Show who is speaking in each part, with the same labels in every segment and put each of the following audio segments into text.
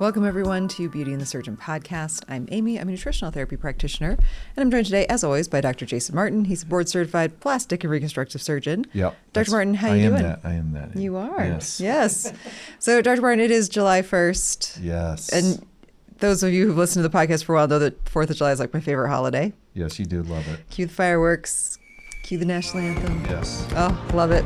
Speaker 1: Welcome, everyone, to Beauty and the Surgeon podcast. I'm Amy. I'm a nutritional therapy practitioner, and I'm joined today, as always, by Dr. Jason Martin. He's a board-certified plastic and reconstructive surgeon.
Speaker 2: Yep.
Speaker 1: Dr. Martin, how are you doing?
Speaker 2: I am that.
Speaker 1: You are?
Speaker 2: Yes.
Speaker 1: Yes. So, Dr. Martin, it is July 1st.
Speaker 2: Yes.
Speaker 1: And those of you who've listened to the podcast for a while know that 4th of July is like my favorite holiday.
Speaker 2: Yes, you do love it.
Speaker 1: Cue the fireworks. Cue the national anthem.
Speaker 2: Yes.
Speaker 1: Oh, love it.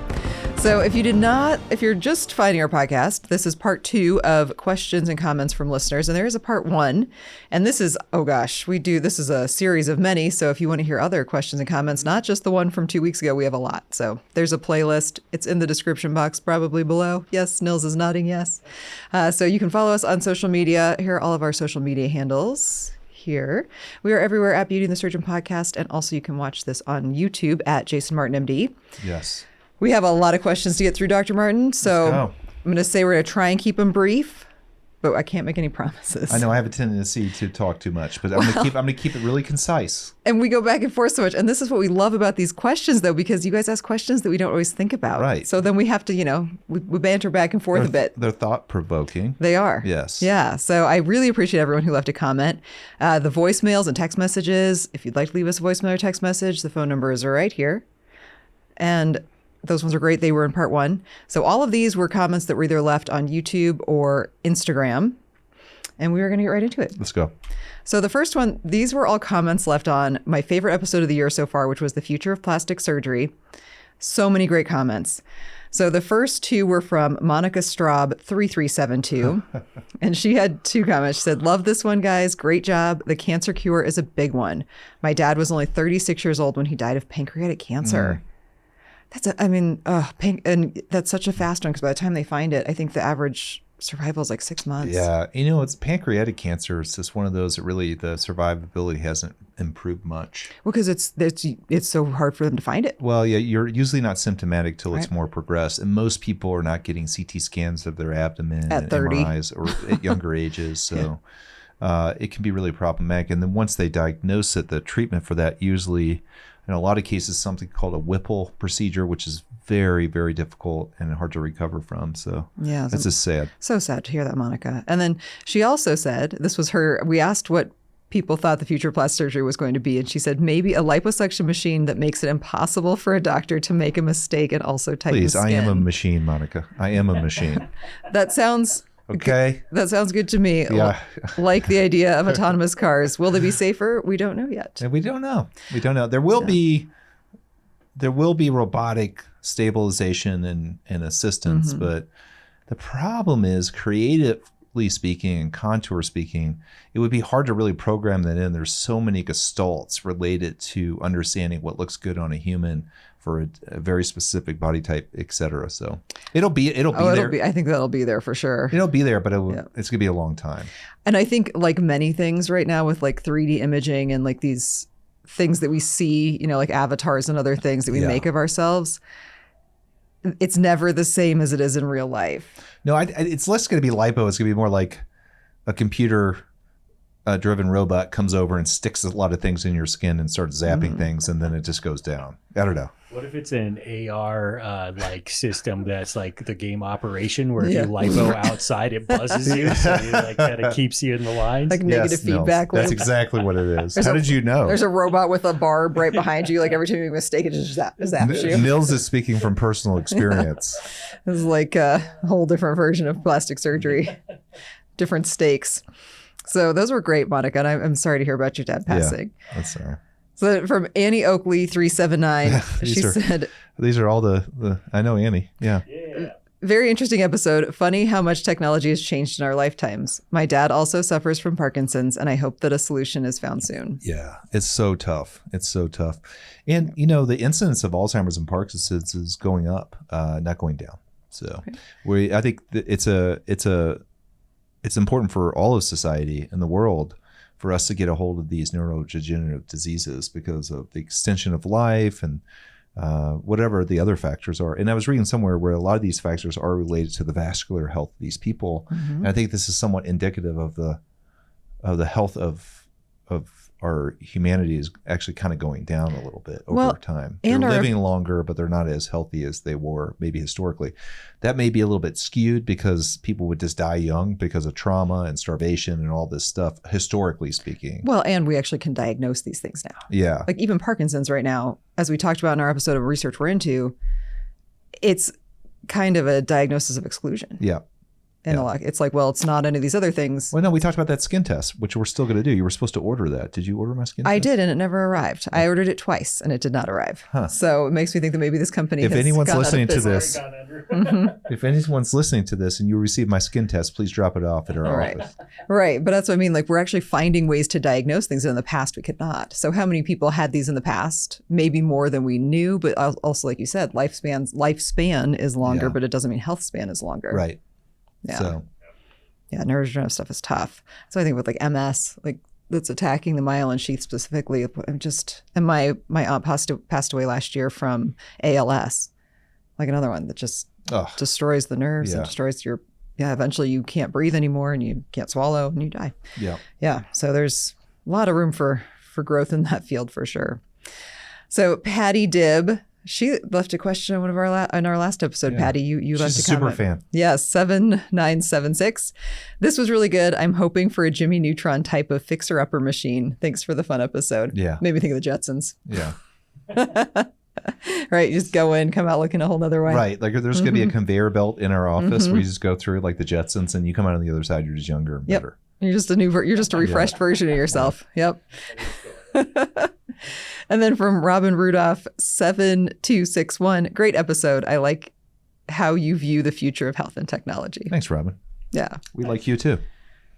Speaker 1: So if you're just finding our podcast, this is part 2 of questions and comments from listeners. And there is a part 1. And this is, this is a series of many. So if you want to hear other questions and comments, not just the one from 2 weeks ago, we have a lot. So there's a playlist. It's in the description box, probably below. Yes, Nils is nodding yes. So you can follow us on social media. Here are all of our social media handles. Here. We are everywhere at Beauty and the Surgeon podcast. And also you can watch this on YouTube at Jason Martin, MD.
Speaker 2: Yes.
Speaker 1: We have a lot of questions to get through, Dr. Martin. So I'm going to say we're going to try and keep them brief, but I can't make any promises.
Speaker 2: I know I have a tendency to talk too much, but I'm going to keep it really concise.
Speaker 1: And we go back and forth so much. And this is what we love about these questions, though, because you guys ask questions that we don't always think about.
Speaker 2: Right.
Speaker 1: So then we have to, we banter back and forth a bit.
Speaker 2: They're thought-provoking.
Speaker 1: They are.
Speaker 2: Yes.
Speaker 1: Yeah. So I really appreciate everyone who left a comment. The voicemails and text messages, if you'd like to leave us a voicemail or text message, the phone numbers are right here. And those ones are great. They were in part 1. So all of these were comments that were either left on YouTube or Instagram. And we are going to get right into it.
Speaker 2: Let's go.
Speaker 1: So the first one, these were all comments left on my favorite episode of the year so far, which was the future of plastic surgery. So many great comments. So the first 2 were from Monica Straub 3372. And she had 2 comments. She said, "Love this one, guys. Great job. The cancer cure is a big one. My dad was only 36 years old when he died of pancreatic cancer." And that's such a fast one because by the time they find it, I think the average survival is like 6 months.
Speaker 2: Yeah. It's pancreatic cancer. It's just one of those that really the survivability hasn't improved much.
Speaker 1: Well, because it's so hard for them to find it.
Speaker 2: Well, yeah, you're usually not symptomatic till it's more progressed. And most people are not getting CT scans of their abdomen
Speaker 1: at 30
Speaker 2: MRIs or at younger ages. So it can be really problematic. And then once they diagnose it, the treatment for that usually, in a lot of cases, something called a Whipple procedure, which is very, very difficult and hard to recover from. So
Speaker 1: yeah,
Speaker 2: it's just sad.
Speaker 1: So sad to hear that, Monica. And then she also said, this was we asked what people thought the future of plastic surgery was going to be. And she said, maybe a liposuction machine that makes it impossible for a doctor to make a mistake and also tighten skin.
Speaker 2: Please, I am a machine, Monica. I am a machine.
Speaker 1: That sounds...
Speaker 2: Okay.
Speaker 1: That sounds good to me.
Speaker 2: Yeah.
Speaker 1: Like the idea of autonomous cars. Will they be safer? We don't know yet.
Speaker 2: And we don't know. There will be robotic stabilization and assistance, but the problem is, creatively speaking and contour speaking, it would be hard to really program that in. There's so many gestalts related to understanding what looks good on a human for a very specific body type, et cetera. So it'll be there.
Speaker 1: I think that'll be there for sure.
Speaker 2: It'll be there, but it's gonna be a long time.
Speaker 1: And I think like many things right now with like 3D imaging and like these things that we see, like avatars and other things that we make of ourselves, it's never the same as it is in real life.
Speaker 2: No, it's less gonna be lipo. It's gonna be more like a computer driven robot comes over and sticks a lot of things in your skin and starts zapping things, and then it just goes down. I don't know.
Speaker 3: What if it's an AR system that's like the game Operation, where if you lipo outside, it buzzes you, so it like kind of keeps you in the lines?
Speaker 1: Like negative feedback loop.
Speaker 2: That's exactly what it is. How did you know?
Speaker 1: There's a robot with a barb right behind you. Like every time you make a mistake, it just zaps you.
Speaker 2: Nils is speaking from personal experience.
Speaker 1: This is like a whole different version of plastic surgery. Different stakes. So those were great, Monica, and I'm sorry to hear about your dad passing.
Speaker 2: Yeah, that's all right.
Speaker 1: So from Annie Oakley 379, she said,
Speaker 2: "These are all the I know Annie. Yeah.
Speaker 1: Very interesting episode. Funny how much technology has changed in our lifetimes. My dad also suffers from Parkinson's, and I hope that a solution is found soon."
Speaker 2: Yeah, it's so tough. It's so tough, and the incidence of Alzheimer's and Parkinson's is going up, not going down. So I think it's important for all of society and the world for us to get a hold of these neurodegenerative diseases because of the extension of life and whatever the other factors are. And I was reading somewhere where a lot of these factors are related to the vascular health of these people. And I think this is somewhat indicative of the health of our humanity is actually kind of going down a little bit over time. They're living longer, but they're not as healthy as they were maybe historically. That may be a little bit skewed because people would just die young because of trauma and starvation and all this stuff, historically speaking.
Speaker 1: Well, and we actually can diagnose these things now.
Speaker 2: Yeah.
Speaker 1: Like even Parkinson's right now, as we talked about in our episode of Research We're Into, it's kind of a diagnosis of exclusion.
Speaker 2: Yeah.
Speaker 1: And it's like, well, it's not any of these other things.
Speaker 2: Well, no, we talked about that skin test, which we're still going to do. You were supposed to order that. Did you order my skin test?
Speaker 1: I did, and it never arrived. I ordered it twice, and it did not arrive. Huh. So it makes me think that maybe this company
Speaker 2: if
Speaker 1: has
Speaker 2: anyone's
Speaker 1: gone
Speaker 2: listening
Speaker 1: out of
Speaker 2: to
Speaker 1: business.
Speaker 2: this, if anyone's listening to this and you receive my skin test, please drop it off at our office.
Speaker 1: Right. But that's what I mean. Like we're actually finding ways to diagnose things that in the past we could not. So how many people had these in the past? Maybe more than we knew, but also, like you said, lifespan is longer, but it doesn't mean health span is longer.
Speaker 2: Right.
Speaker 1: Yeah.
Speaker 2: So.
Speaker 1: Yeah, neurodegenerative stuff is tough. So I think with like MS, like that's attacking the myelin sheath specifically. And my aunt passed away last year from ALS, like another one that just destroys the nerves and destroys your. Yeah, eventually you can't breathe anymore and you can't swallow and you die. Yeah, yeah. So there's a lot of room for growth in that field for sure. So Patty Dibb. She left a question in our last episode, Patty. You left a comment.
Speaker 2: She's a super fan.
Speaker 1: Yes, 7976. This was really good. I'm hoping for a Jimmy Neutron type of fixer-upper machine. Thanks for the fun episode.
Speaker 2: Yeah.
Speaker 1: Made me think of the Jetsons.
Speaker 2: Yeah.
Speaker 1: Right, you just go in, come out looking a whole nother way.
Speaker 2: Right, like there's going to be a conveyor belt in our office where you just go through like the Jetsons and you come out on the other side, you're just younger and better.
Speaker 1: You're just a refreshed version of yourself. Yep. And then from Robin Rudolph 7261, great episode. I like how you view the future of health and technology.
Speaker 2: Thanks, Robin.
Speaker 1: Yeah.
Speaker 2: We like you too.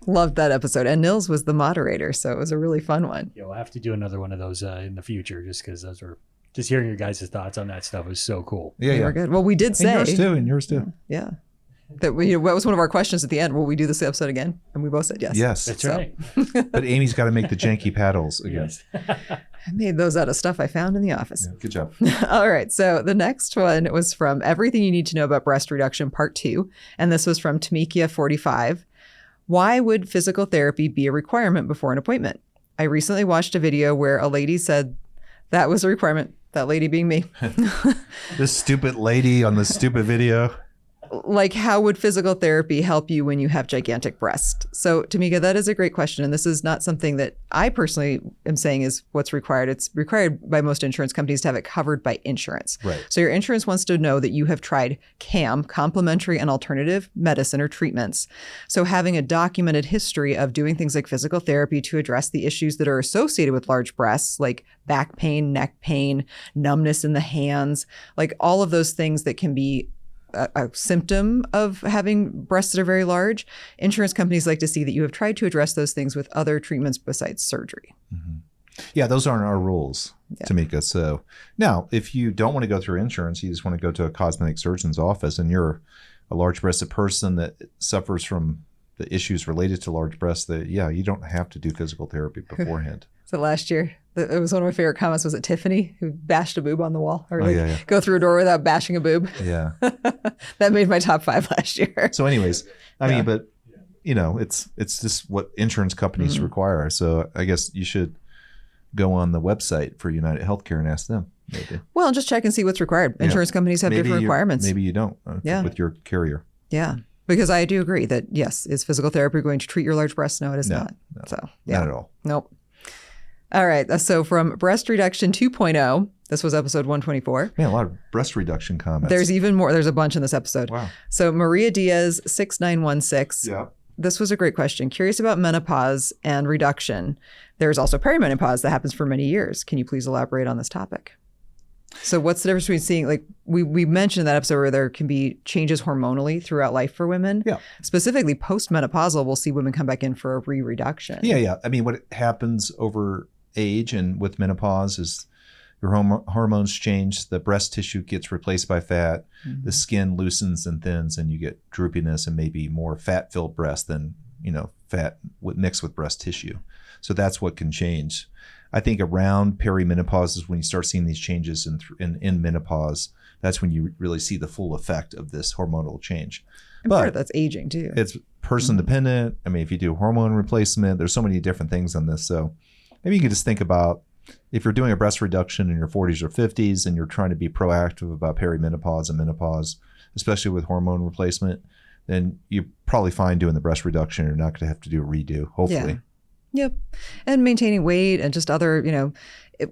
Speaker 1: Loved that episode. And Nils was the moderator, so it was a really fun one.
Speaker 3: Yeah, we'll have to do another one of those in the future just because those were just hearing your guys' thoughts on that stuff was so cool.
Speaker 2: Yeah,
Speaker 1: We're good. Well, we did say.
Speaker 2: And yours too.
Speaker 1: Yeah. That what was one of our questions at the end. Will we do this episode again? And we both said yes.
Speaker 2: Yes.
Speaker 3: That's right.
Speaker 2: But Amy's got to make the janky paddles again.
Speaker 3: Yes.
Speaker 1: I made those out of stuff I found in the office.
Speaker 2: Yeah, good job.
Speaker 1: All right. So the next one was from Everything You Need to Know About Breast Reduction Part 2. And this was from Tamikia45. Why would physical therapy be a requirement before an appointment? I recently watched a video where a lady said that was a requirement. That lady being me.
Speaker 2: This stupid lady on the stupid video.
Speaker 1: Like, how would physical therapy help you when you have gigantic breasts? So, Tamika, that is a great question. And this is not something that I personally am saying is what's required. It's required by most insurance companies to have it covered by insurance.
Speaker 2: Right.
Speaker 1: So your insurance wants to know that you have tried CAM, complementary and alternative medicine or treatments. So having a documented history of doing things like physical therapy to address the issues that are associated with large breasts, like back pain, neck pain, numbness in the hands, like all of those things that can be a symptom of having breasts that are very large. Insurance companies like to see that you have tried to address those things with other treatments besides surgery.
Speaker 2: Mm-hmm. Yeah, those aren't our rules, Tamika. So now, if you don't want to go through insurance, you just want to go to a cosmetic surgeon's office and you're a large-breasted person that suffers from the issues related to large breasts, you don't have to do physical therapy beforehand.
Speaker 1: So last year, it was one of my favorite comments. Was it Tiffany who bashed a boob on the wall, or go through a door without bashing a boob?
Speaker 2: Yeah,
Speaker 1: that made my top 5 last year.
Speaker 2: So, anyways, I mean, but it's just what insurance companies require. So, I guess you should go on the website for United Healthcare and ask them. Maybe.
Speaker 1: Well, just check and see what's required. Insurance companies have different requirements.
Speaker 2: Maybe you don't. With your carrier.
Speaker 1: Yeah. Because I do agree that yes, is physical therapy going to treat your large breasts? No, it is not.
Speaker 2: No,
Speaker 1: so
Speaker 2: not at all.
Speaker 1: Nope. All right. So from Breast Reduction 2.0, this was episode 124.
Speaker 2: Man, a lot of breast reduction comments.
Speaker 1: There's even more. There's a bunch in this episode.
Speaker 2: Wow.
Speaker 1: So Maria Diaz 6916.
Speaker 2: Yeah.
Speaker 1: This was a great question. Curious about menopause and reduction. There's also perimenopause that happens for many years. Can you please elaborate on this topic? So what's the difference between seeing, like we mentioned in that episode where there can be changes hormonally throughout life for women. Yeah. Specifically postmenopausal, we'll see women come back in for a re-reduction.
Speaker 2: Yeah. I mean, what happens over age and with menopause is your hormones change, the breast tissue gets replaced by fat, the skin loosens and thins, and you get droopiness and maybe more fat-filled breast than, fat mixed with breast tissue. So that's what can change. I think around perimenopause is when you start seeing these changes in menopause. That's when you really see the full effect of this hormonal change.
Speaker 1: And part of that's aging too.
Speaker 2: It's person dependent. I mean, if you do hormone replacement, there's so many different things on this. So Maybe you could just think about if you're doing a breast reduction in your 40s or 50s and you're trying to be proactive about perimenopause and menopause, especially with hormone replacement, then you're probably fine doing the breast reduction. You're not going to have to do a redo, hopefully.
Speaker 1: Yeah. Yep. And maintaining weight and just other,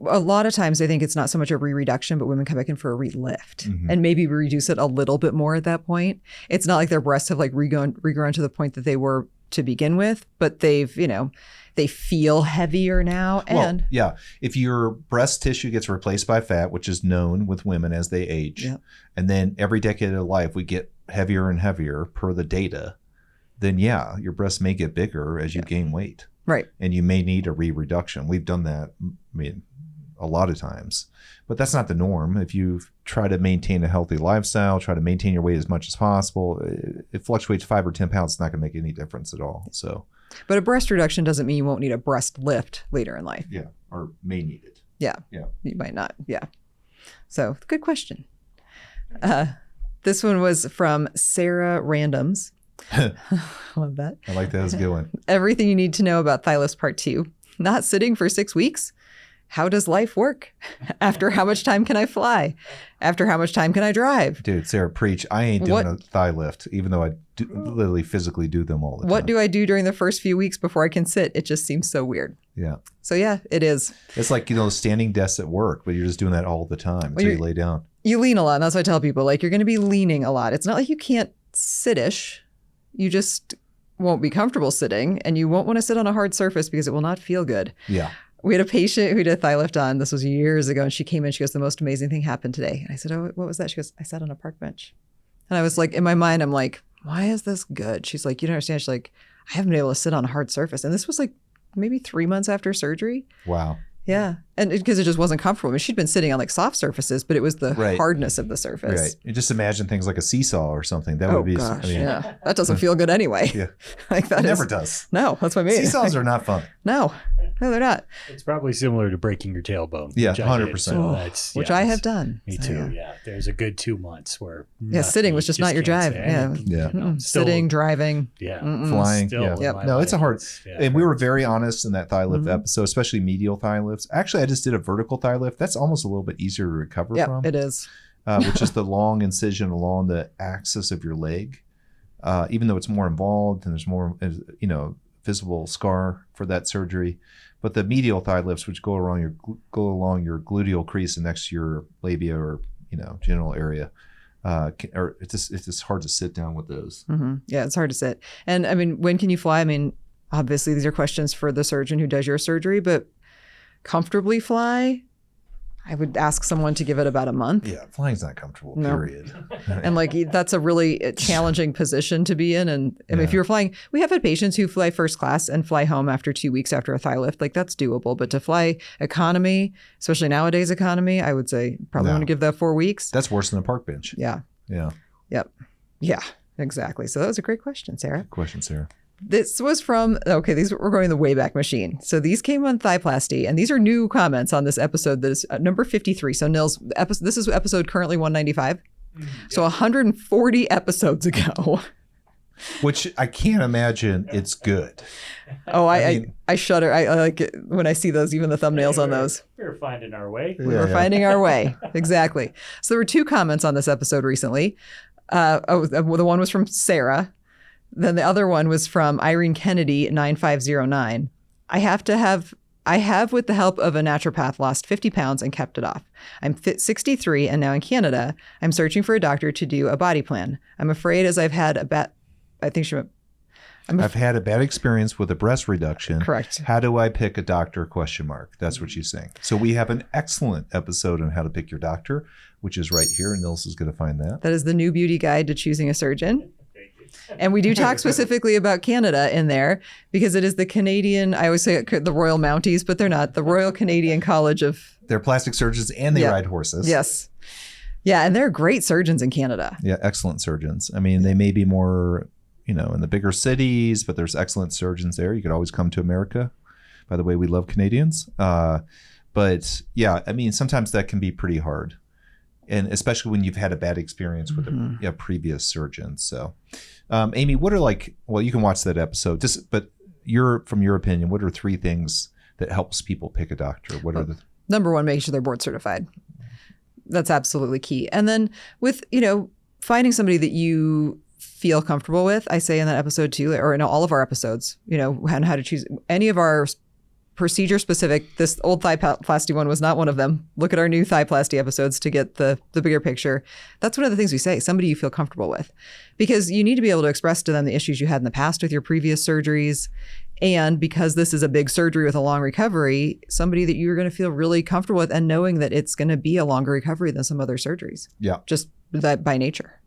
Speaker 1: a lot of times I think it's not so much a re-reduction, but women come back in for a re-lift and maybe reduce it a little bit more at that point. It's not like their breasts have like regrown to the point that they were to begin with, but they've, they feel heavier now. And
Speaker 2: well, yeah, if your breast tissue gets replaced by fat, which is known with women as they age, and then every decade of life we get heavier and heavier per the data, then yeah, your breasts may get bigger as you gain weight.
Speaker 1: Right.
Speaker 2: And you may need a re-reduction. We've done that, a lot of times, but that's not the norm. If you try to maintain a healthy lifestyle, try to maintain your weight as much as possible, it fluctuates 5 or 10 pounds. It's not going to make any difference at all. So,
Speaker 1: but a breast reduction doesn't mean you won't need a breast lift later in life.
Speaker 2: Yeah. Or may need it.
Speaker 1: Yeah.
Speaker 2: Yeah.
Speaker 1: You might not. Yeah. So good question. This one was from Sarah Randoms. Love that.
Speaker 2: I like that. That's a good one.
Speaker 1: Everything you need to know about thigh lifts part 2. Not sitting for 6 weeks. How does life work? After how much time can I fly? After how much time can I drive?
Speaker 2: Dude, Sarah, preach. I ain't doing a thigh lift, even though I literally physically do them all the time.
Speaker 1: What do I do during the first few weeks before I can sit? It just seems so weird.
Speaker 2: Yeah.
Speaker 1: So yeah, it is.
Speaker 2: It's like, standing desks at work, but you're just doing that all the time until you lay down.
Speaker 1: You lean a lot. And that's what I tell people. Like, you're going to be leaning a lot. It's not like you can't sit-ish. You just won't be comfortable sitting, and you won't want to sit on a hard surface because it will not feel good.
Speaker 2: Yeah.
Speaker 1: We had a patient who did thigh lift on. This was years ago, and she came in. She goes, "The most amazing thing happened today." And I said, "Oh, what was that?" She goes, "I sat on a park bench." And I was like, in my mind, I'm like, "Why is this good?" She's like, "You don't understand." She's like, "I haven't been able to sit on a hard surface." And this was like maybe 3 months after surgery.
Speaker 2: Wow.
Speaker 1: Yeah. And because it just wasn't comfortable. I mean, she'd been sitting on like soft surfaces, but it was the hardness of the surface.
Speaker 2: Right. You just imagine things like a seesaw or something. That would be,
Speaker 1: gosh, yeah. That doesn't feel good anyway.
Speaker 2: Yeah.
Speaker 1: Like that
Speaker 2: it never does.
Speaker 1: No, that's what I mean.
Speaker 2: Seesaws are not fun.
Speaker 1: No, they're not.
Speaker 3: It's probably similar to breaking your tailbone.
Speaker 2: Yeah, 100%.
Speaker 3: So
Speaker 1: which I have done.
Speaker 3: Me too. Yeah. There's a good 2 months where
Speaker 1: sitting was just not your drive. Yeah. Sitting, driving.
Speaker 3: Yeah.
Speaker 2: Flying. No, it's a hard. And we were very honest in that thigh lift episode, especially medial thigh lifts. Actually, I just did a vertical thigh lift. That's almost a little bit easier to recover from.
Speaker 1: Yeah, it is.
Speaker 2: Which is the long incision along the axis of your leg. Even though it's more involved and there's more, visible scar for that surgery. But the medial thigh lifts, which go along your gluteal crease and next to your labia or genital area, it's just hard to sit down with those.
Speaker 1: Mm-hmm. Yeah, it's hard to sit. And I mean, when can you fly? I mean, obviously these are questions for the surgeon who does your surgery, but comfortably fly, I would ask someone to give it about a month.
Speaker 2: Yeah, flying's not comfortable, period.
Speaker 1: And like, that's a really challenging position to be in. And I mean, if you're flying, we have had patients who fly first class and fly home after 2 weeks after a thigh lift. Like, that's doable. But to fly economy, especially nowadays economy, I would say probably want to give that 4 weeks.
Speaker 2: That's worse than a park bench.
Speaker 1: Yeah.
Speaker 2: Yeah.
Speaker 1: Yep. Yeah, exactly. So that was a great question, Sarah.
Speaker 2: Good question, Sarah.
Speaker 1: This was from, we're going the Wayback Machine. So these came on Thigh-plasty, and these are new comments on this episode that is number 53. So Nils, this is episode currently 195. So 140 episodes ago.
Speaker 2: Which I can't imagine it's good.
Speaker 1: Oh, I shudder. I like it when I see those, even the thumbnails on those.
Speaker 3: We were finding our way.
Speaker 1: We were finding our way. Exactly. So there were 2 comments on this episode recently. The one was from Sarah. Then the other one was from Irene Kennedy, 9509. I have, with the help of a naturopath, lost 50 pounds and kept it off. I'm 63 and now in Canada. I'm searching for a doctor to do a body plan. I'm afraid as I've had a bad, I've
Speaker 2: had a bad experience with a breast reduction.
Speaker 1: Correct.
Speaker 2: How do I pick a doctor? ? That's what she's saying. So we have an excellent episode on how to pick your doctor, which is right here. And Nils is going to find that.
Speaker 1: That is the new beauty guide to choosing a surgeon. And we do talk specifically about Canada in there because it is the Canadian, I always say the Royal Mounties, but they're not, the Royal Canadian College of...
Speaker 2: They're plastic surgeons and they ride horses.
Speaker 1: Yes. Yeah, and they're great surgeons in Canada.
Speaker 2: Yeah, excellent surgeons. I mean, they may be more, in the bigger cities, but there's excellent surgeons there. You could always come to America. By the way, we love Canadians. But yeah, I mean, sometimes that can be pretty hard. And especially when you've had a bad experience with a previous surgeon. So, Amy, what are you can watch that episode, but from your opinion, what are 3 things that helps people pick a doctor? What are the...
Speaker 1: Number one, make sure they're board certified. That's absolutely key. And then with, finding somebody that you feel comfortable with, I say in that episode too, or in all of our episodes, and how to choose any of our procedure specific. This old thigh-plasty one was not one of them. Look at our new thigh-plasty episodes to get the bigger picture. That's one of the things we say, somebody you feel comfortable with, because you need to be able to express to them the issues you had in the past with your previous surgeries. And because this is a big surgery with a long recovery, somebody that you're going to feel really comfortable with and knowing that it's going to be a longer recovery than some other surgeries.
Speaker 2: Yeah.
Speaker 1: Just that by nature.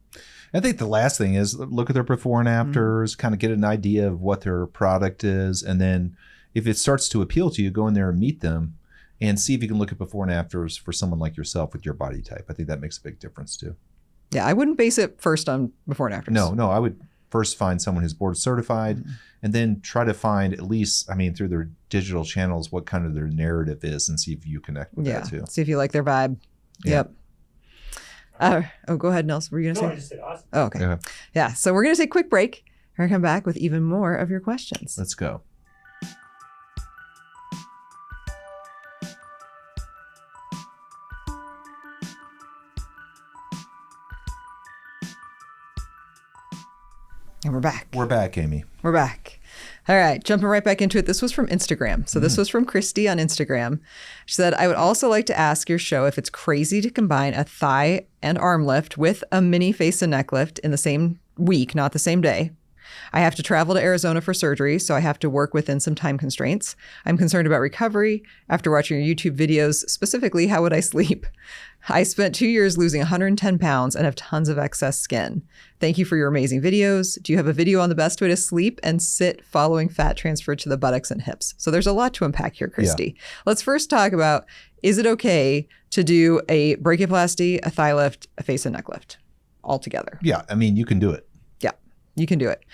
Speaker 2: I think the last thing is look at their before and afters, kind of get an idea of what their product is. And then if it starts to appeal to you, go in there and meet them and see if you can look at before and afters for someone like yourself with your body type. I think that makes a big difference too.
Speaker 1: Yeah, I wouldn't base it first on before and afters.
Speaker 2: No, I would first find someone who's board certified and then try to find at least, through their digital channels, what kind of their narrative is and see if you connect with that too.
Speaker 1: See if you like their vibe.
Speaker 2: Yeah.
Speaker 1: Yep. Go ahead, Nels. What were you going to say?
Speaker 3: I just said awesome.
Speaker 1: Oh, okay. Yeah. So we're going to take a quick break. We're going to come back with even more of your questions.
Speaker 2: Let's go.
Speaker 1: And we're back.
Speaker 2: We're back, Amy.
Speaker 1: We're back. All right, jumping right back into it. This was from Instagram. So this was from Christy on Instagram. She said, I would also like to ask your show if it's crazy to combine a thigh and arm lift with a mini face and neck lift in the same week, not the same day. I have to travel to Arizona for surgery, so I have to work within some time constraints. I'm concerned about recovery. After watching your YouTube videos, specifically, how would I sleep? I spent 2 years losing 110 pounds and have tons of excess skin. Thank you for your amazing videos. Do you have a video on the best way to sleep and sit following fat transfer to the buttocks and hips? So there's a lot to unpack here, Christy. Yeah. Let's first talk about, is it okay to do a brachioplasty, a thigh lift, a face and neck lift all together?
Speaker 2: Yeah, you can do it.
Speaker 1: Yeah, you can do it.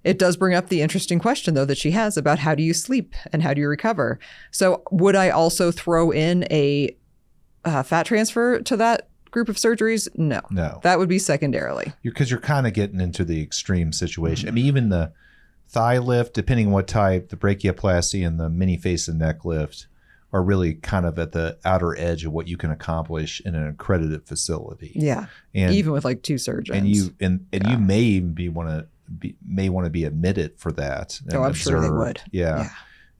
Speaker 1: It does bring up the interesting question, though, that she has about how do you sleep and how do you recover? So would I also throw in a fat transfer to that group of surgeries? No. That would be secondarily.
Speaker 2: Because you're kind of getting into the extreme situation. Even the thigh lift, depending on what type, the brachioplasty and the mini face and neck lift are really kind of at the outer edge of what you can accomplish in an accredited facility.
Speaker 1: Yeah. And even with like two surgeons.
Speaker 2: And you may even want to be admitted for that. And
Speaker 1: I'm sure they would.
Speaker 2: Yeah.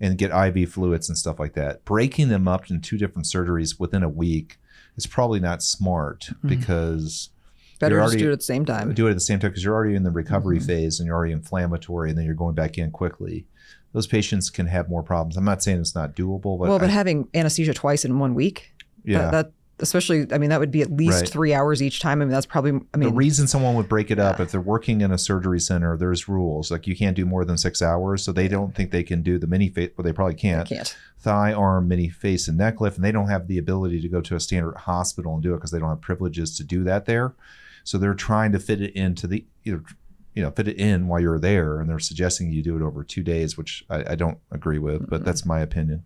Speaker 2: And get IV fluids and stuff like that. Breaking them up in two different surgeries within a week is probably not smart because
Speaker 1: better just do it at the same time.
Speaker 2: Do it at the same time because you're already in the recovery phase and you're already inflammatory and then you're going back in quickly. Those patients can have more problems. I'm not saying it's not doable, but
Speaker 1: having anesthesia twice in 1 week, that especially, that would be at least 3 hours each time. That's probably,
Speaker 2: the reason someone would break it up, if they're working in a surgery center, there's rules. Like you can't do more than 6 hours. So they don't think they can do the mini face, well, they probably can't. Thigh, arm, mini face, and neck lift. And they don't have the ability to go to a standard hospital and do it because they don't have privileges to do that there. So they're trying to fit it into the, fit it in while you're there. And they're suggesting you do it over 2 days, which I don't agree with, but that's my opinion.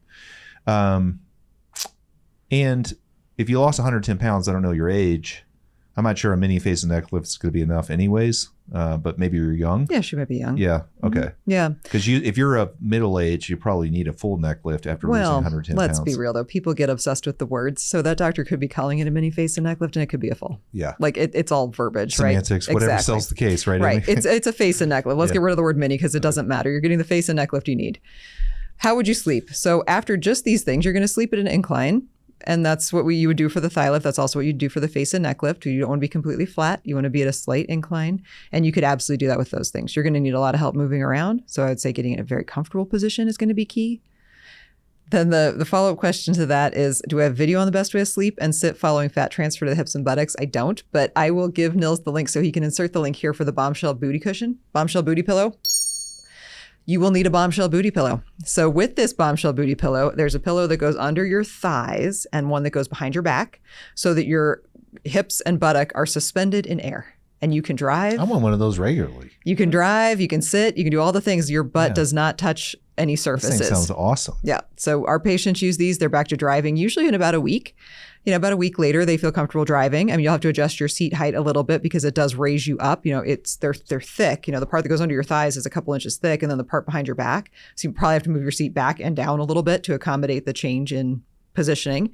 Speaker 2: And if you lost 110 pounds, I don't know your age. I'm not sure a mini face and neck lift is going to be enough anyways, but maybe you're young.
Speaker 1: Yeah, she might be young.
Speaker 2: Yeah, okay.
Speaker 1: Yeah.
Speaker 2: Because if you're a middle age, you probably need a full neck lift after losing 110 pounds.
Speaker 1: Let's be real though. People get obsessed with the words. So that doctor could be calling it a mini face and neck lift and it could be a full.
Speaker 2: Yeah.
Speaker 1: Like it's all verbiage,
Speaker 2: semantics,
Speaker 1: right?
Speaker 2: Whatever sells the case, right?
Speaker 1: Right. It's a face and neck lift. Let's get rid of the word mini because it doesn't matter. You're getting the face and neck lift you need. How would you sleep? So after just these things, you're going to sleep at an incline. And that's what you would do for the thigh lift. That's also what you'd do for the face and neck lift. You don't want to be completely flat. You want to be at a slight incline. And you could absolutely do that with those things. You're going to need a lot of help moving around. So I would say getting in a very comfortable position is going to be key. Then the follow-up question to that is, do I have video on the best way to sleep and sit following fat transfer to the hips and buttocks? I don't, but I will give Nils the link so he can insert the link here for the Bombshell booty cushion, Bombshell booty pillow. You will need a Bombshell booty pillow. So with this Bombshell booty pillow, there's a pillow that goes under your thighs and one that goes behind your back so that your hips and buttock are suspended in air. And you can drive.
Speaker 2: I want one of those regularly.
Speaker 1: You can drive, you can sit, you can do all the things. Your butt does not touch any surfaces.
Speaker 2: This thing sounds awesome.
Speaker 1: Yeah. So our patients use these. They're back to driving usually in about a week. about a week later, they feel comfortable driving. I mean, you'll have to adjust your seat height a little bit because it does raise you up. They're thick. The part that goes under your thighs is a couple inches thick, and then the part behind your back. So you probably have to move your seat back and down a little bit to accommodate the change in positioning.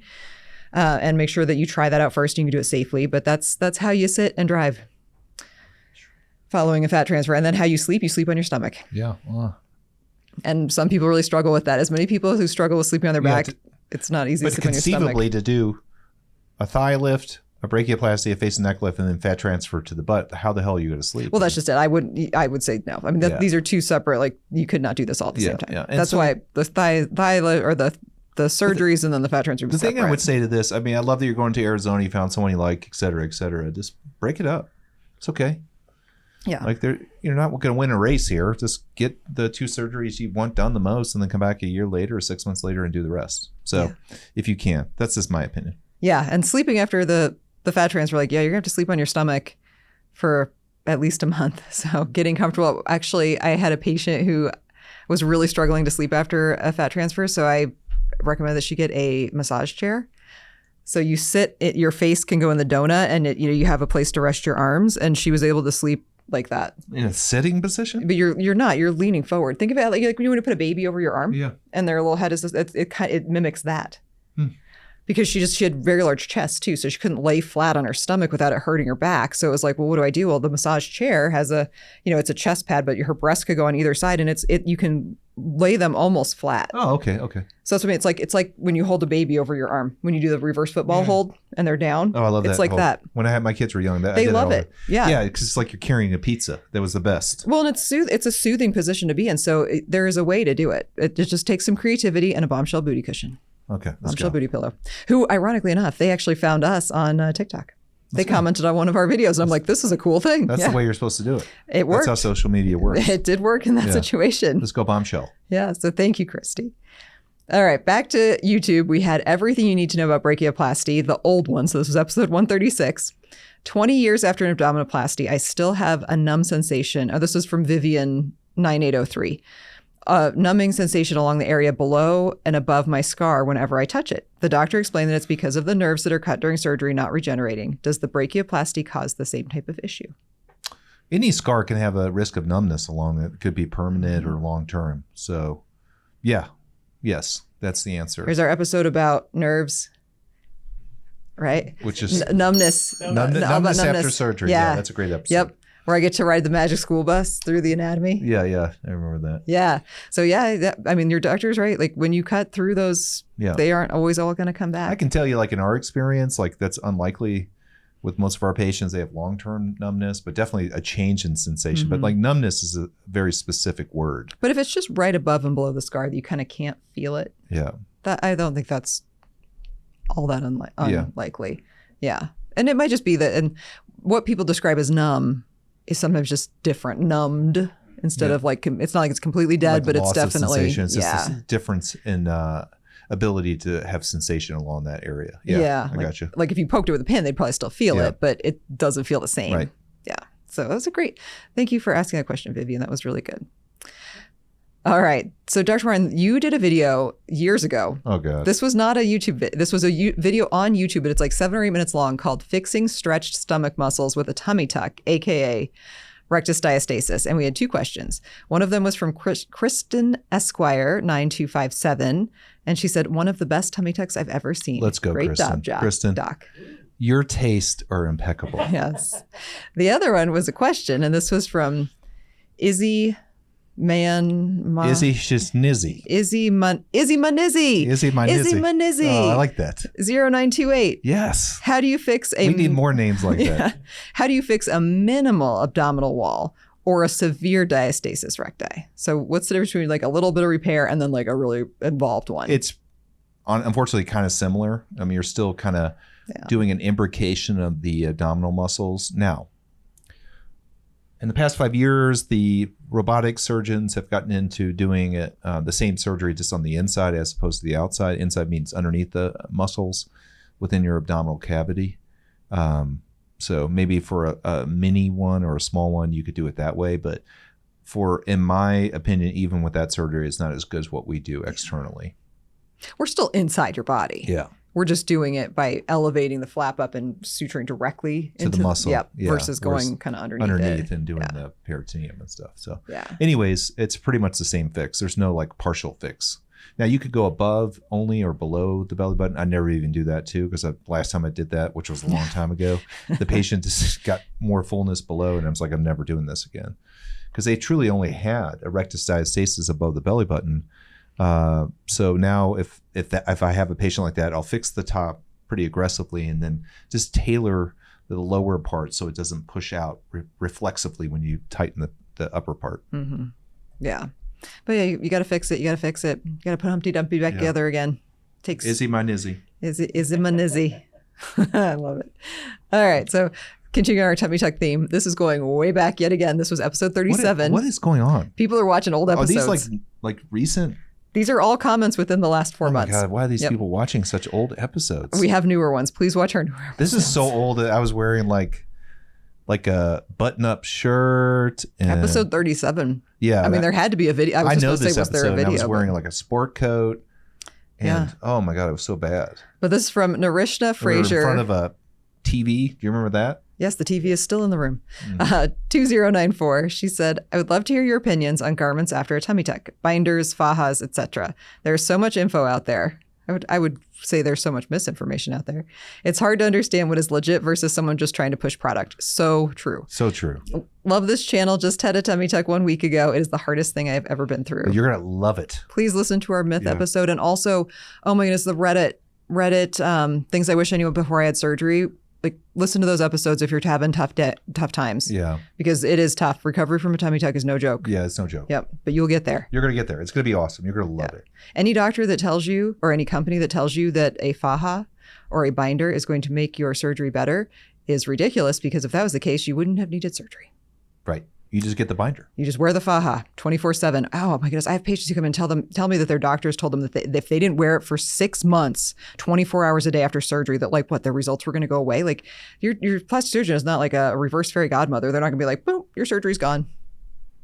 Speaker 1: And make sure that you try that out first. And you can do it safely, but that's how you sit and drive following a fat transfer. And then how you sleep on your stomach.
Speaker 2: Yeah.
Speaker 1: And some people really struggle with that. As many people who struggle with sleeping on their back, it's not easy to sleep on your stomach. But
Speaker 2: conceivably, to do a thigh lift, a brachioplasty, a face and neck lift, and then fat transfer to the butt, how the hell are you going to sleep?
Speaker 1: Well, that's just it. I would say no. I mean, these are two separate, like you could not do this all at the same time. Yeah. That's why the thigh lift or the surgeries and then the fat transfer.
Speaker 2: The thing I would say to this, I mean, I love that you're going to Arizona, you found someone you like, et cetera, et cetera. Just break it up. It's okay.
Speaker 1: Yeah.
Speaker 2: Like you're not going to win a race here. Just get the 2 surgeries you want done the most and then come back a year later or 6 months later and do the rest. So if you can, that's just my opinion. Yeah.
Speaker 1: And sleeping after the fat transfer, you're going to have to sleep on your stomach for at least a month. So getting comfortable. Actually, I had a patient who was really struggling to sleep after a fat transfer. So I recommend that she get a massage chair. So you sit, your face can go in the donut and you have a place to rest your arms. And she was able to sleep like that.
Speaker 2: In a sitting position?
Speaker 1: But you're not. You're leaning forward. Think about it like when you want to put a baby over your arm.
Speaker 2: Yeah.
Speaker 1: And their little head is it mimics that. Because she had very large chest too, so she couldn't lay flat on her stomach without it hurting her back. So it was like, well, what do I do? Well, the massage chair has it's a chest pad, but her breasts could go on either side, and you can lay them almost flat.
Speaker 2: Oh, okay.
Speaker 1: So that's what I mean. It's like when you hold a baby over your arm, when you do the reverse football hold and they're down.
Speaker 2: Oh, I love that.
Speaker 1: It's like that.
Speaker 2: When I had my kids were young,
Speaker 1: they love it. Yeah.
Speaker 2: Yeah, because it's like you're carrying a pizza. That was the best.
Speaker 1: Well, and it's a soothing position to be in. So there is a way to do it. It just takes some creativity and a bombshell booty cushion.
Speaker 2: Okay.
Speaker 1: Bombshell Booty Pillow, who ironically enough, they actually found us on TikTok. They commented on one of our videos and I'm like, this is a cool thing.
Speaker 2: That's the way you're supposed to do it.
Speaker 1: It worked.
Speaker 2: That's how social media works.
Speaker 1: It did work in that situation.
Speaker 2: Let's go bombshell.
Speaker 1: Yeah. So thank you, Christy. All right. Back to YouTube. We had everything you need to know about brachioplasty, the old one. So this was episode 136. 20 years after an abdominoplasty, I still have a numb sensation. Oh, this was from Vivian 9803. Numbing sensation along the area below and above my scar whenever I touch it. The doctor explained that it's because of the nerves that are cut during surgery not regenerating. Does the brachioplasty cause the same type of issue?
Speaker 2: Any scar can have a risk of numbness along it. It could be permanent or long-term. So, yes, that's the answer.
Speaker 1: Here's our episode about nerves, right?
Speaker 2: Which is
Speaker 1: numbness.
Speaker 2: Numbness after surgery. Yeah, that's a great episode.
Speaker 1: Yep. Where I get to ride the magic school bus through the anatomy.
Speaker 2: Yeah, I remember that.
Speaker 1: Yeah. So your doctor's right. Like when you cut through those, they aren't always all going to come back.
Speaker 2: I can tell you, like in our experience, like that's unlikely with most of our patients. They have long-term numbness, but definitely a change in sensation. Mm-hmm. But like numbness is a very specific word.
Speaker 1: But if it's just right above and below the scar that you kind of can't feel it.
Speaker 2: Yeah.
Speaker 1: I don't think that's all that unlikely. Yeah. And it might just be that, and what people describe as numb is sometimes just different, numbed instead of like, it's not like it's completely dead, but it's definitely,
Speaker 2: it's just a difference in ability to have sensation along that area. Yeah. I got you.
Speaker 1: Like if you poked it with a pin, they'd probably still feel it, but it doesn't feel the same.
Speaker 2: Right.
Speaker 1: Yeah. So that was thank you for asking that question, Vivian. That was really good. All right. So Dr. Martin, you did a video years ago.
Speaker 2: Oh, God.
Speaker 1: This was not a YouTube video. This was a video on YouTube, but it's like 7 or 8 minutes long called Fixing Stretched Stomach Muscles with a Tummy Tuck, AKA rectus diastasis. And we had 2 questions. One of them was from Kristen Esquire, 9257. And she said, one of the best tummy tucks I've ever seen.
Speaker 2: Let's go,
Speaker 1: Great
Speaker 2: Kristen.
Speaker 1: job,
Speaker 2: Kristen,
Speaker 1: Doc.
Speaker 2: Your tastes are impeccable.
Speaker 1: Yes. The other one was a question, and this was from Izzy
Speaker 2: She's Nizzy.
Speaker 1: Izzy Manizzi.
Speaker 2: Oh, I like that.
Speaker 1: 0928.
Speaker 2: Yes.
Speaker 1: How do you fix
Speaker 2: We need more names like that.
Speaker 1: How do you fix a minimal abdominal wall or a severe diastasis recti? So what's the difference between like a little bit of repair and then like a really involved one?
Speaker 2: It's unfortunately kind of similar. I mean, you're still kind of doing an imbrication of the abdominal muscles. Now, in the past 5 years, the robotic surgeons have gotten into doing it, the same surgery just on the inside as opposed to the outside. Inside means underneath the muscles within your abdominal cavity. So maybe for a mini one or a small one, you could do it that way. But in my opinion, even with that surgery, it's not as good as what we do externally.
Speaker 1: We're still inside your body.
Speaker 2: Yeah.
Speaker 1: We're just doing it by elevating the flap up and suturing directly
Speaker 2: To
Speaker 1: into
Speaker 2: the muscle.
Speaker 1: Yep,
Speaker 2: Yeah.
Speaker 1: versus
Speaker 2: Whereas
Speaker 1: going kind of underneath it.
Speaker 2: and doing the peritoneum and stuff. So
Speaker 1: Yeah.
Speaker 2: anyways, it's pretty much the same fix. There's no like partial fix. Now you could go above only or below the belly button. I never even do that too, because last time I did that, which was a long time ago, the patient just got more fullness below, and I was like, I'm never doing this again, because they truly only had a rectus diastasis above the belly button. So now if I have a patient like that, I'll fix the top pretty aggressively and then just tailor the lower part so it doesn't push out reflexively when you tighten the upper part.
Speaker 1: Mm-hmm. Yeah. But yeah, you got to fix it. You got to fix it. You got to put Humpty Dumpty back together again. Takes
Speaker 2: Izzy my nizzy.
Speaker 1: Izzy my nizzy. I love it. All right. So continuing our tummy tuck theme, this is going way back yet again. This was episode 37.
Speaker 2: What is going on?
Speaker 1: People are watching old episodes.
Speaker 2: Are these like recent?
Speaker 1: These are all comments within the last 4 months.
Speaker 2: Oh my God, why are these people watching such old episodes?
Speaker 1: We have newer ones. Please watch our newer episodes.
Speaker 2: This is so old that I was wearing like a button-up shirt. And,
Speaker 1: episode 37.
Speaker 2: Yeah.
Speaker 1: I mean, there had to be a video.
Speaker 2: I know
Speaker 1: supposed to
Speaker 2: this
Speaker 1: say, was there a
Speaker 2: episode.
Speaker 1: video?
Speaker 2: I was wearing like a sport coat. And oh my God, it was so bad.
Speaker 1: But this is from Narishna Frazier.
Speaker 2: We were in front of a TV. Do you remember that?
Speaker 1: Yes, the TV is still in the room. 2094. She said, I would love to hear your opinions on garments after a tummy tuck, binders, fajas, etc. There's so much info out there. I would say there's so much misinformation out there. It's hard to understand what is legit versus someone just trying to push product. So true.
Speaker 2: So true.
Speaker 1: Love this channel. Just had a tummy tuck 1 week ago. It is the hardest thing I've ever been through.
Speaker 2: You're going to love it.
Speaker 1: Please listen to our myth episode. And also, oh my goodness, the Reddit things I wish I knew before I had surgery. Like, listen to those episodes if you're having tough times.
Speaker 2: Yeah.
Speaker 1: Because it is tough. Recovery from a tummy tuck is no joke.
Speaker 2: Yeah, it's no joke.
Speaker 1: Yep. But you'll get there.
Speaker 2: You're going to get there. It's going to be awesome. You're going to love it.
Speaker 1: Any doctor that tells you, or any company that tells you that a faja or a binder is going to make your surgery better is ridiculous, because if that was the case, you wouldn't have needed surgery.
Speaker 2: Right. You just get the binder.
Speaker 1: You just wear the faja 24/7. Oh my goodness. I have patients who come and tell me that their doctors told them that if they didn't wear it for 6 months, 24 hours a day after surgery, that like their results were going to go away. Like your plastic surgeon is not like a reverse fairy godmother. They're not going to be like, boom, your surgery's gone.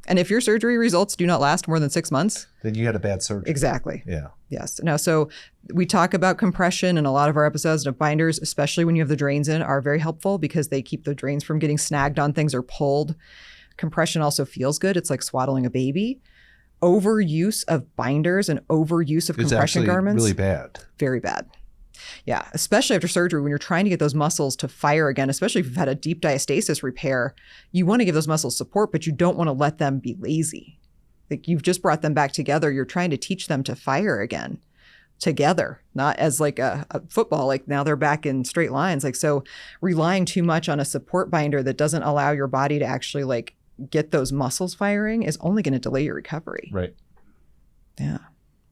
Speaker 1: And if your surgery results do not last more than 6 months,
Speaker 2: then you had a bad surgery.
Speaker 1: Exactly.
Speaker 2: Yeah.
Speaker 1: Yes. Now, so we talk about compression in a lot of our episodes, and binders, especially when you have the drains in, are very helpful because they keep the drains from getting snagged on things or pulled. Compression also feels good. It's like swaddling a baby. Overuse of binders and overuse of compression garments.
Speaker 2: Really bad.
Speaker 1: Very bad. Yeah, especially after surgery when you're trying to get those muscles to fire again, especially if you've had a deep diastasis repair. You want to give those muscles support, but you don't want to let them be lazy. Like, you've just brought them back together. You're trying to teach them to fire again together, not as like a football, like now they're back in straight lines. Like, so relying too much on a support binder that doesn't allow your body to actually like get those muscles firing is only going to delay your recovery.
Speaker 2: Right.
Speaker 1: Yeah.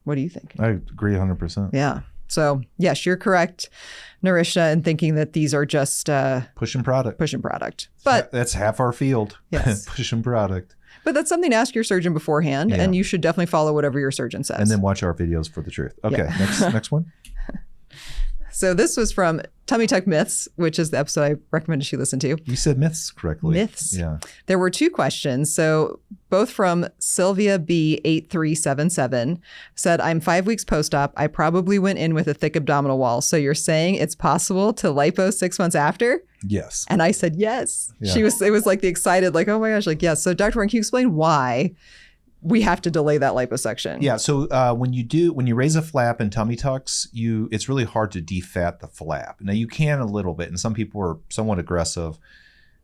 Speaker 1: What do you think?
Speaker 2: I agree 100%.
Speaker 1: Yeah. So yes, you're correct, Narisha, in thinking that these are just
Speaker 2: pushing product.
Speaker 1: But
Speaker 2: that's half our field.
Speaker 1: Yes.
Speaker 2: Pushing product.
Speaker 1: But that's something to ask your surgeon beforehand, and you should definitely follow whatever your surgeon says.
Speaker 2: And then watch our videos for the truth. Okay, next one.
Speaker 1: So this was from Tummy Tuck Myths, which is the episode I recommended she listen to.
Speaker 2: You said myths correctly.
Speaker 1: Myths.
Speaker 2: Yeah.
Speaker 1: There were 2 questions. So both from Sylvia B8377 said, I'm 5 weeks post-op. I probably went in with a thick abdominal wall. So you're saying it's possible to lipo 6 months after?
Speaker 2: Yes.
Speaker 1: And I said, yes.
Speaker 2: Yeah.
Speaker 1: It was like the excited, like, oh my gosh, like, yes. So Dr. Warren, can you explain why we have to delay that liposuction?
Speaker 2: Yeah. So when you raise a flap in tummy tucks, it's really hard to defat the flap. Now you can a little bit, and some people are somewhat aggressive.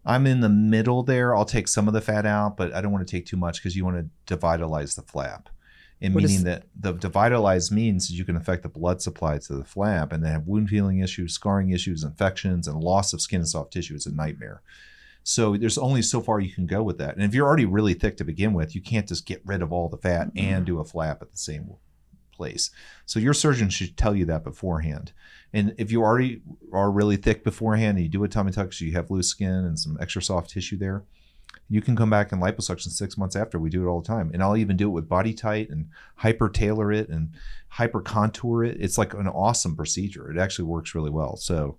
Speaker 2: I'm in the middle there. I'll take some of the fat out, but I don't want to take too much because you want to devitalize the flap. And meaning that the devitalize means you can affect the blood supply to the flap and then have wound healing issues, scarring issues, infections, and loss of skin and soft tissue. It's a nightmare. So there's only so far you can go with that. And if you're already really thick to begin with, you can't just get rid of all the fat and do a flap at the same place. So your surgeon should tell you that beforehand. And if you already are really thick beforehand and you do a tummy tuck, so you have loose skin and some extra soft tissue there, you can come back and liposuction 6 months after. We do it all the time. And I'll even do it with body tight and hyper tailor it and hyper contour it. It's like an awesome procedure. It actually works really well. So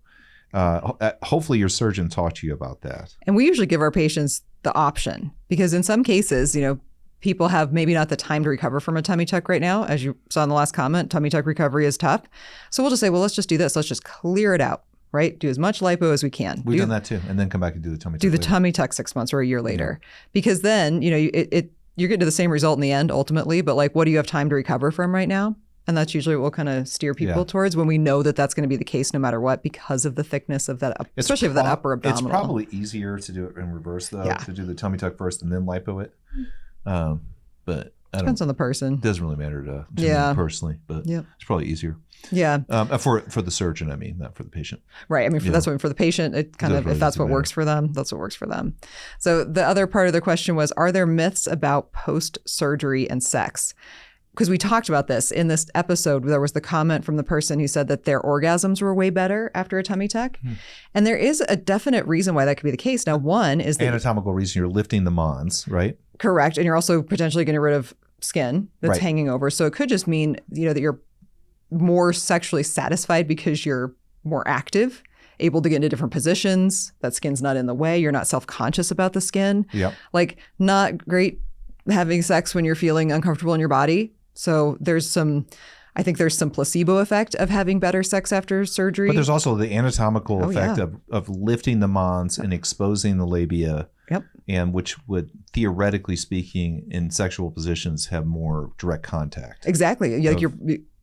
Speaker 2: hopefully your surgeon taught you about that.
Speaker 1: And we usually give our patients the option, because in some cases, people have maybe not the time to recover from a tummy tuck right now. As you saw in the last comment, tummy tuck recovery is tough. So we'll just say, well, let's just do this. Let's just clear it out, right? Do as much lipo as we can.
Speaker 2: We've done that too. And then come back and do the tummy tuck.
Speaker 1: Do the
Speaker 2: later.
Speaker 1: tummy tuck 6 months or a year later. Because then, you're getting to the same result in the end ultimately, but like, what do you have time to recover from right now? And that's usually what we'll kind of steer people towards when we know that that's going to be the case no matter what, because of the thickness of that, especially of that upper abdominal.
Speaker 2: It's probably easier to do it in reverse though, to do the tummy tuck first and then lipo it. But
Speaker 1: depends on the person.
Speaker 2: It doesn't really matter to me personally, but it's probably easier.
Speaker 1: Yeah.
Speaker 2: For the surgeon, I mean, not for the patient.
Speaker 1: Right. I mean, that's what for the patient, it kind of, if that's what works for them, that's what works for them. So the other part of the question was, are there myths about post-surgery and sex? Because we talked about this in this episode. There was the comment from the person who said that their orgasms were way better after a tummy tuck. And there is a definite reason why that could be the case. Now, one is the
Speaker 2: anatomical reason, you're lifting the mons, right?
Speaker 1: Correct. And you're also potentially getting rid of skin that's hanging over. So it could just mean, that you're more sexually satisfied because you're more active, able to get into different positions. That skin's not in the way. You're not self-conscious about the skin.
Speaker 2: Yep.
Speaker 1: Like, not great having sex when you're feeling uncomfortable in your body. So I think there's some placebo effect of having better sex after surgery.
Speaker 2: But there's also the anatomical effect of lifting the mons and exposing the labia.
Speaker 1: Yep.
Speaker 2: And which would, theoretically speaking, in sexual positions have more direct contact.
Speaker 1: Exactly. Like you're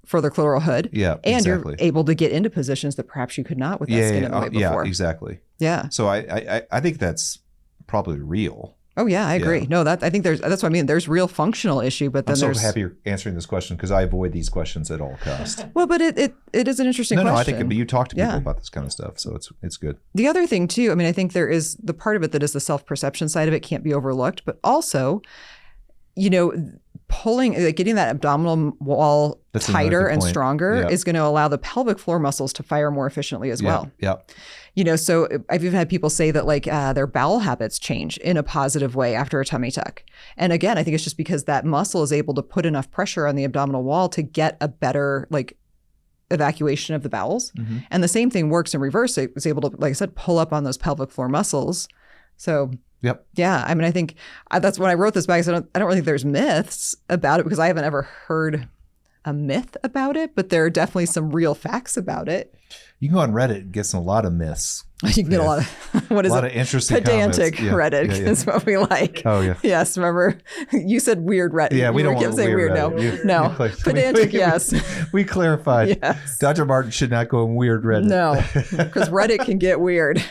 Speaker 1: further clitoral hood.
Speaker 2: Yeah,
Speaker 1: and you're able to get into positions that perhaps you could not with that skin in the way before.
Speaker 2: Yeah, exactly.
Speaker 1: Yeah.
Speaker 2: So I think that's probably real.
Speaker 1: Oh yeah, I agree. No, I think that's what I mean. There's real functional issue, but then
Speaker 2: I'm so happy you're answering this question because I avoid these questions at all costs.
Speaker 1: Well, but it is an interesting question.
Speaker 2: No, I think you talk to people about this kind of stuff, so it's good.
Speaker 1: The other thing too, I mean, I think there is the part of it that is the self-perception side of it can't be overlooked, but also, getting that abdominal wall tighter and stronger is going to allow the pelvic floor muscles to fire more efficiently as well.
Speaker 2: Yeah.
Speaker 1: So I've even had people say that like their bowel habits change in a positive way after a tummy tuck. And again, I think it's just because that muscle is able to put enough pressure on the abdominal wall to get a better like evacuation of the bowels. Mm-hmm. And the same thing works in reverse. It was able to, like I said, pull up on those pelvic floor muscles. So yeah, I mean, I think that's when I wrote this back. I said, I don't really think there's myths about it because I haven't ever heard a myth about it, but there are definitely some real facts about it.
Speaker 2: You can go on Reddit and get a lot of myths.
Speaker 1: You can get a lot of, what is it? A lot of
Speaker 2: interesting
Speaker 1: pedantic
Speaker 2: comments.
Speaker 1: Reddit is what we like.
Speaker 2: Oh, yeah.
Speaker 1: Yes, remember? You said weird Reddit.
Speaker 2: Yeah, we don't want
Speaker 1: saying weird. No. Pedantic, yes.
Speaker 2: We clarified.
Speaker 1: Yes.
Speaker 2: Dr. Martin should not go in weird Reddit.
Speaker 1: No, because Reddit can get weird.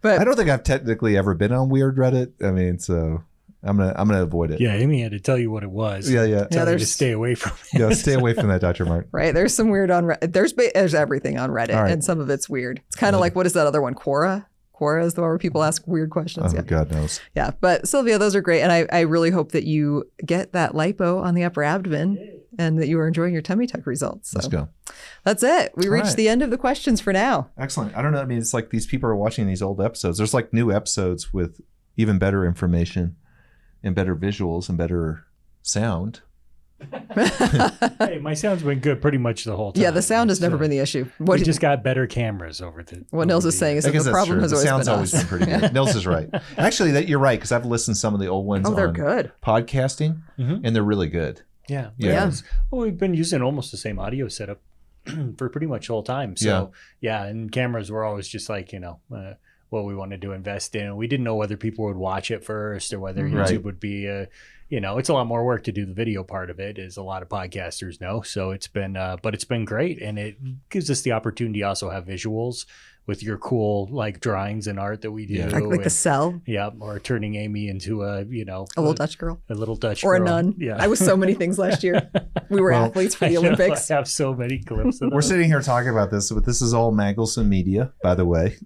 Speaker 1: But
Speaker 2: I don't think I've technically ever been on weird Reddit. I mean, so I'm gonna avoid it.
Speaker 3: Yeah, Amy had to tell you what it was.
Speaker 2: Yeah.
Speaker 3: Tell you to stay away from it.
Speaker 2: Yeah, stay away from that, Dr. Martin.
Speaker 1: Right. There's some weird on Reddit. There's everything on Reddit, and some of it's weird. It's kind of like, what is that other one? Quora? Quora is the one where people ask weird questions.
Speaker 2: Oh, God knows.
Speaker 1: Yeah. But Sylvia, those are great. And I really hope that you get that lipo on the upper abdomen and that you are enjoying your tummy tuck results. So
Speaker 2: let's go.
Speaker 1: That's it. We reached the end of the questions for now.
Speaker 2: Excellent. I don't know. I mean, it's like these people are watching these old episodes. There's like new episodes with even better information and better visuals and better sound.
Speaker 3: Hey, my sound's been good pretty much the whole time.
Speaker 1: Yeah, the sound has never been the issue.
Speaker 3: We just got better cameras over the.
Speaker 1: What Nils is saying is that the problem has
Speaker 2: always been pretty good. Nils is right. Actually, you're right because I've listened to some of the old ones.
Speaker 1: Oh, they're good.
Speaker 2: Podcasting, and they're really good.
Speaker 3: Yeah. Well, we've been using almost the same audio setup for pretty much the whole time. So and cameras were always just like what we wanted to invest in. We didn't know whether people would watch it first or whether YouTube would be it's a lot more work to do the video part of it, as a lot of podcasters know. So it's been, but it's been great. And it gives us the opportunity to also have visuals with your cool like drawings and art that we do.
Speaker 1: Like the cell.
Speaker 3: Yeah. Or turning Amy into a
Speaker 1: little Dutch girl.
Speaker 3: A little Dutch
Speaker 1: girl. Or a nun.
Speaker 3: Yeah.
Speaker 1: I was so many things last year. We were athletes for the Olympics.
Speaker 3: I have so many clips of
Speaker 2: We're sitting here talking about this, but this is all Mangelson Media, by the way,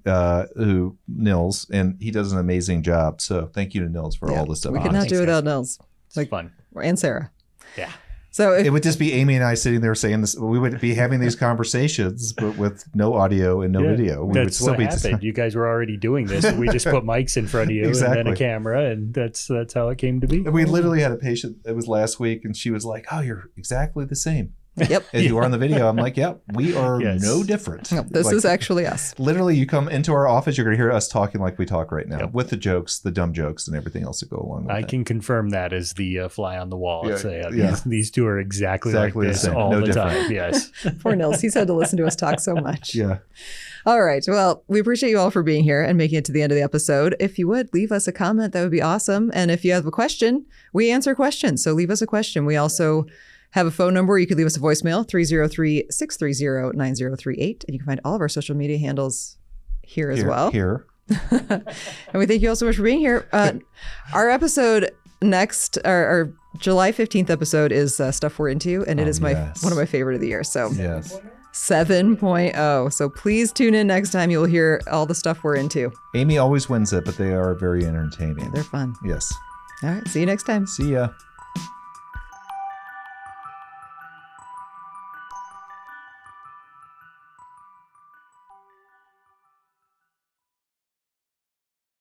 Speaker 2: who Nils, and he does an amazing job. So thank you to Nils for all this stuff.
Speaker 1: We could not do without Nils.
Speaker 3: It's fun.
Speaker 1: And Sarah.
Speaker 3: Yeah.
Speaker 1: So
Speaker 2: it would just be Amy and I sitting there saying this. We would be having these conversations, but with no audio and no video.
Speaker 3: That's what happened. You guys were already doing this. We just put mics in front of you and then a camera, and that's how it came to be.
Speaker 2: We literally had a patient. It was last week, and she was like, "Oh, you're exactly the same."
Speaker 1: Yep.
Speaker 2: as you are on the video. I'm like, yep, we are no different.
Speaker 1: Yep, this is actually us.
Speaker 2: Literally, you come into our office, you're going to hear us talking like we talk right now, with the jokes, the dumb jokes, and everything else that go along with it.
Speaker 3: I can confirm that as the fly on the wall.
Speaker 2: Yeah,
Speaker 3: These two are exactly like this all the time. Yes.
Speaker 1: Poor Nils. He's had to listen to us talk so much.
Speaker 2: Yeah.
Speaker 1: All right. Well, we appreciate you all for being here and making it to the end of the episode. If you would leave us a comment, that would be awesome. And if you have a question, we answer questions. So leave us a question. We also have a phone number. You could leave us a voicemail, 303-630-9038. And you can find all of our social media handles here as well. And we thank you all so much for being here. Our episode next, our July 15th episode is Stuff We're Into. And it is one of my favorite of the year. So 7.0. So please tune in next time. You'll hear all the stuff we're into.
Speaker 2: Amy always wins it, but they are very entertaining.
Speaker 1: Yeah, they're fun.
Speaker 2: Yes.
Speaker 1: All right. See you next time.
Speaker 2: See ya.